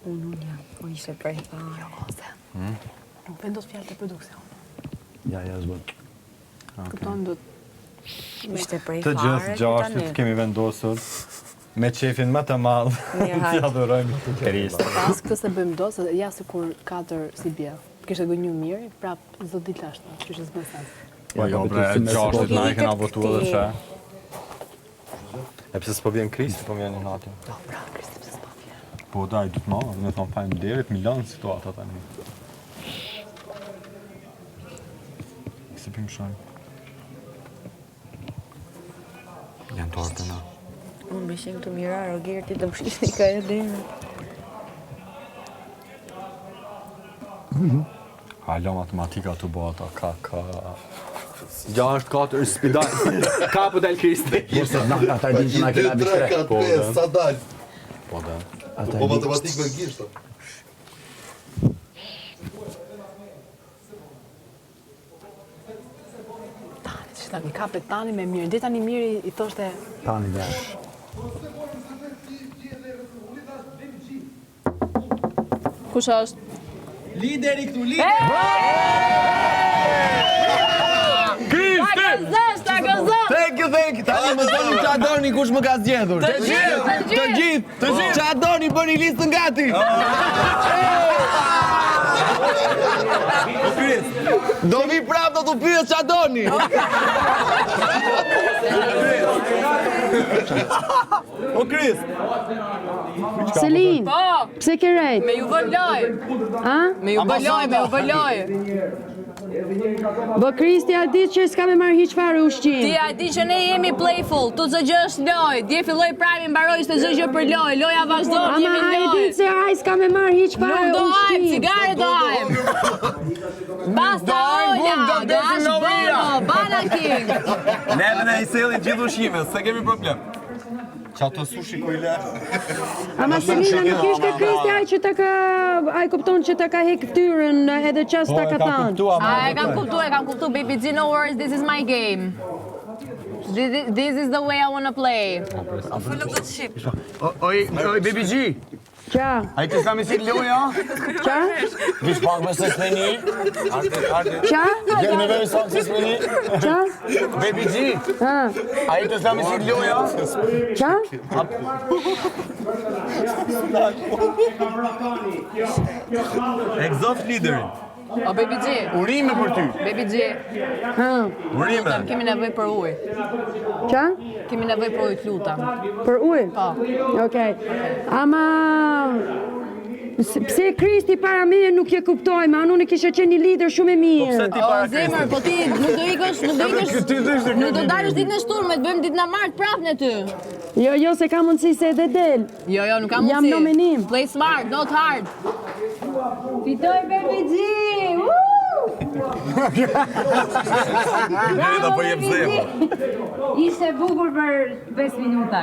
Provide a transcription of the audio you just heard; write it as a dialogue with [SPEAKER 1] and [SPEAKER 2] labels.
[SPEAKER 1] Unë jam, po ishte prej fare.
[SPEAKER 2] Jo, ose. Nuk vendos fjalë të produksion.
[SPEAKER 3] Ja, zbët.
[SPEAKER 2] Kupton do
[SPEAKER 1] Ishte prej
[SPEAKER 4] Të
[SPEAKER 1] fare.
[SPEAKER 4] gjithë gjashtit kemi vendosur me qefin më të madh t'i adhurojmë Krist.
[SPEAKER 2] pas këtë se bëjmë do, se ja sikur 4 si bie. Kishte gënjur mirë, prap s'do ditë ashtu, kështu që s'bën sens.
[SPEAKER 4] Po jo, bre, gjashtit na i kena votuar edhe çe. E pse s'po vjen Kristi, po vjen Nati.
[SPEAKER 2] Po, pra, Kristi pse s'po vjen.
[SPEAKER 4] Po daj, du të marrë, me thonë faleminderit, Milan situata tani. Se pim shojnë. Janë tortë na.
[SPEAKER 1] Unë me shem të mira, Rogerti të mshishti ka e derë.
[SPEAKER 4] Halo matematika të bata, ka. 6-4, spidaj. Kapu del Kristi.
[SPEAKER 3] Ata di që na kena bishtre.
[SPEAKER 5] 2, 3, 4, 5, sa dal.
[SPEAKER 4] Po da.
[SPEAKER 5] Po matematikë me gishtë.
[SPEAKER 2] Tani, që tani kapet tani me mirë. Dhe tani miri i thoshte
[SPEAKER 3] Tani dhe.
[SPEAKER 2] kush është?
[SPEAKER 6] Lideri këtu, lideri!
[SPEAKER 2] Ta gëzon!
[SPEAKER 6] Thank you. Tani më thoni që adoni kush më ka zgjedhur. Të gjithë! Që adoni bëni listën gati! Do vi prap do t'u pyet që adoni! O Kris!
[SPEAKER 7] Selin,
[SPEAKER 2] Po,
[SPEAKER 7] pse ke rejt?
[SPEAKER 2] me ju vë loj.
[SPEAKER 7] A?
[SPEAKER 2] Me ju vë loj.
[SPEAKER 7] Bë Kristi a di që s'ka me marrë hiq fare
[SPEAKER 2] Ti
[SPEAKER 7] ushqim.
[SPEAKER 2] a di që ne jemi playful, tu zë gjë është loj. Dje filloj prajmi mbaroj s'të zë gjë për loj. Loja vazhdon,
[SPEAKER 7] Ama
[SPEAKER 2] jemi
[SPEAKER 7] a e
[SPEAKER 2] loj.
[SPEAKER 7] di se ai s'ka me marrë hiq fare
[SPEAKER 2] Nuk do hajmë,
[SPEAKER 7] ushqim.
[SPEAKER 2] cigare do hajmë. Basta Ola, dash bono, Bana King.
[SPEAKER 6] Neve në i selin gjithë ushqime, se kemi problem.
[SPEAKER 4] Qa të sushi ku i le?
[SPEAKER 7] Ama Selina nuk ishte Kristi ai që ta ka, ai kupton që ta ka hek ftyrën edhe qas ta ka thënë.
[SPEAKER 2] A e kam kuptu, baby G, no worries, this is my game. This is the way I wanna play.
[SPEAKER 6] Oj, baby G,
[SPEAKER 7] Qa?
[SPEAKER 6] a i të s'ka me si loja?
[SPEAKER 7] Qa?
[SPEAKER 6] Vish pak me se s'meni?
[SPEAKER 7] Qa?
[SPEAKER 6] Gjerë me vemi sa se s'meni?
[SPEAKER 7] Qa?
[SPEAKER 6] Baby G,
[SPEAKER 7] Ha?
[SPEAKER 6] a i të s'ka me si loja?
[SPEAKER 7] Qa?
[SPEAKER 6] Exhaust liderin.
[SPEAKER 2] O, baby G,
[SPEAKER 6] Urime për ty.
[SPEAKER 2] baby G,
[SPEAKER 7] Ha?
[SPEAKER 6] Urime.
[SPEAKER 2] kemi nevoj për ujë.
[SPEAKER 7] Qa?
[SPEAKER 2] Kemi nevoj për ujë, t'lutam.
[SPEAKER 7] Për ujë?
[SPEAKER 2] Po.
[SPEAKER 7] Okej. Ama pse Kristi para meje nuk je kuptoj, ma unë kisha qenë një lider shumë e mirë.
[SPEAKER 2] O, zemër, po ti nuk do ikësh, nuk do dalësh ditën e shturme, të bëjmë ditën e martë prapë në ty.
[SPEAKER 7] Jo, se ka mundësi se edhe del.
[SPEAKER 2] Jo, nuk kam mundësi.
[SPEAKER 7] Jam në menim.
[SPEAKER 2] Play smart, not hard.
[SPEAKER 7] Fitoj Baby G!
[SPEAKER 6] Njeri da po jem zemë.
[SPEAKER 7] Ishte bukur për 5 minuta.